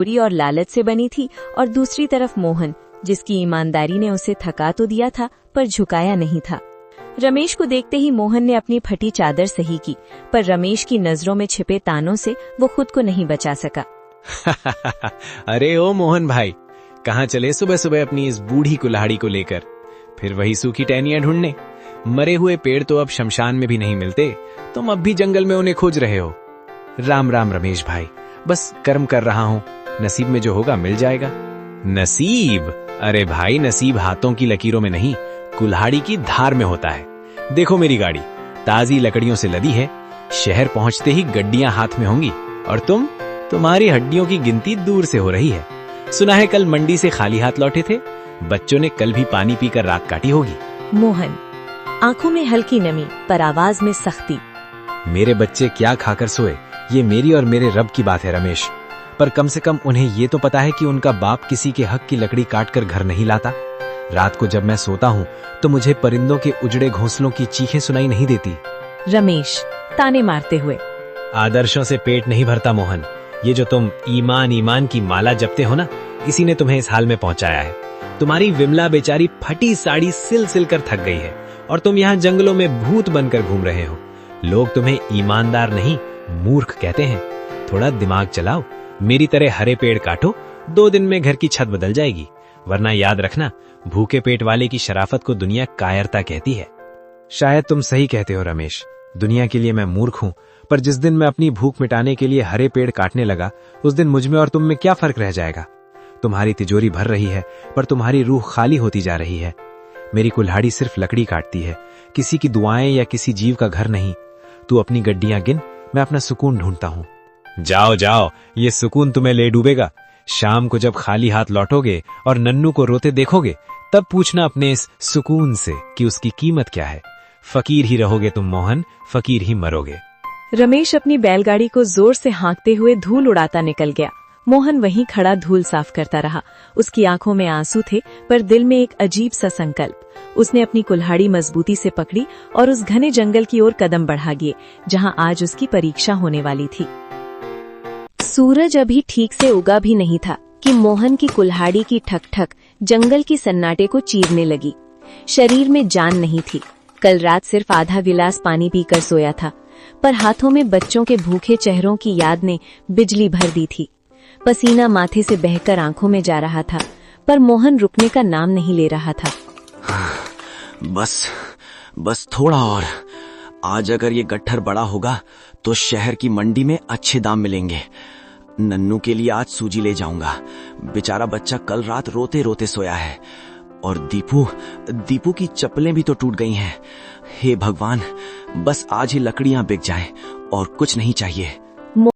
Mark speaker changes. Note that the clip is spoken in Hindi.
Speaker 1: बुरी और लालच से बनी थी, और दूसरी तरफ मोहन, जिसकी ईमानदारी ने उसे थका तो दिया था पर झुकाया नहीं था। रमेश को देखते ही मोहन ने अपनी फटी चादर सही की, पर रमेश की नजरों में छिपे तानों से वो खुद को नहीं बचा सका।
Speaker 2: अरे ओ मोहन भाई, कहाँ चले सुबह सुबह अपनी इस बूढ़ी कुल्हाड़ी को लेकर? फिर वही सूखी टहनियां ढूंढने? मरे हुए पेड़ तो अब शमशान में भी नहीं मिलते, तुम अब भी जंगल में उन्हें खोज रहे हो। राम राम रमेश भाई, बस कर्म कर रहा हूँ, नसीब में जो होगा मिल जाएगा। नसीब? अरे भाई, नसीब हाथों की लकीरों में नहीं, कुल्हाड़ी की धार में होता है। देखो मेरी गाड़ी ताजी लकड़ियों से लदी है, शहर पहुंचते ही गड्डियां हाथ में होंगी, और तुम्हारी हड्डियों की गिनती दूर से हो रही है। सुना है कल मंडी से खाली हाथ लौटे थे, बच्चों ने कल भी पानी पीकर रात काटी होगी।
Speaker 1: मोहन, आंखों में हल्की नमी पर आवाज में सख्ती।
Speaker 2: मेरे बच्चे क्या खाकर सोए, ये मेरी और मेरे रब की बात है रमेश, पर कम से कम उन्हें ये तो पता है कि उनका बाप किसी के हक की लकड़ी काट कर घर नहीं लाता। रात को जब मैं सोता हूँ तो मुझे परिंदों के उजड़े घोंसलों की चीखें सुनाई नहीं देती।
Speaker 1: रमेश ताने मारते हुए।
Speaker 2: आदर्शों से पेट नहीं भरता मोहन, ये जो तुम ईमान ईमान की माला जपते हो ना, इसी ने तुम्हें इस हाल में पहुंचाया है। तुम्हारी विमला बेचारी फटी साड़ी सिल सिल कर थक गई है, और तुम यहाँ जंगलों में भूत बनकर घूम रहे हो। लोग तुम्हें ईमानदार नहीं, मूर्ख कहते हैं। थोड़ा दिमाग चलाओ, मेरी तरह हरे पेड़ काटो, 2 दिन में घर की छत बदल जाएगी। वरना याद रखना, भूखे पेट वाले की शराफत को दुनिया कायरता कहती है। शायद तुम सही कहते हो रमेश, दुनिया के लिए मैं मूर्ख हूँ, पर जिस दिन मैं अपनी भूख मिटाने के लिए हरे पेड़ काटने लगा, उस दिन मुझ में और तुम में क्या फर्क रह जाएगा? तुम्हारी तिजोरी भर रही है, पर तुम्हारी रूह खाली होती जा रही है। मेरी कुल्हाड़ी सिर्फ लकड़ी काटती है, किसी की दुआएं या किसी जीव का घर नहीं। तू अपनी गड्डियां गिन, मैं अपना सुकून ढूंढता हूँ। जाओ जाओ, ये सुकून तुम्हें ले डूबेगा। शाम को जब खाली हाथ लौटोगे और नन्नू को रोते देखोगे, तब पूछना अपने इस सुकून से कि उसकी कीमत क्या है। फकीर ही रहोगे तुम मोहन, फकीर ही मरोगे।
Speaker 1: रमेश अपनी बैलगाड़ी को जोर से हाँकते हुए धूल उड़ाता निकल गया। मोहन वहीं खड़ा धूल साफ करता रहा। उसकी आंखों में आंसू थे, पर दिल में एक अजीब सा संकल्प। उसने अपनी कुल्हाड़ी मजबूती से पकड़ी और उस घने जंगल की ओर कदम बढ़ा गए, जहां आज उसकी परीक्षा होने वाली थी। सूरज अभी ठीक से उगा भी नहीं था कि मोहन की कुल्हाड़ी की ठक ठक जंगल की सन्नाटे को चीरने लगी। शरीर में जान नहीं थी। कल रात सिर्फ आधा गिलास पानी पीकर सोया था, पर हाथों में बच्चों के भूखे चेहरों की याद ने बिजली भर दी थी। पसीना माथे से बहकर आंखों में जा रहा था, पर मोहन रुकने का नाम नहीं ले रहा था।
Speaker 3: बस थोड़ा और। आज अगर ये गट्ठर बड़ा होगा तो शहर की मंडी में अच्छे दाम मिलेंगे। नन्नू के लिए आज सूजी ले जाऊंगा। बेचारा बच्चा कल रात रोते रोते सोया है, और दीपू की चप्पलें भी तो टूट गई हैं। हे भगवान, बस आज ही लकड़ियां बिक जाएं और कुछ नहीं चाहिए।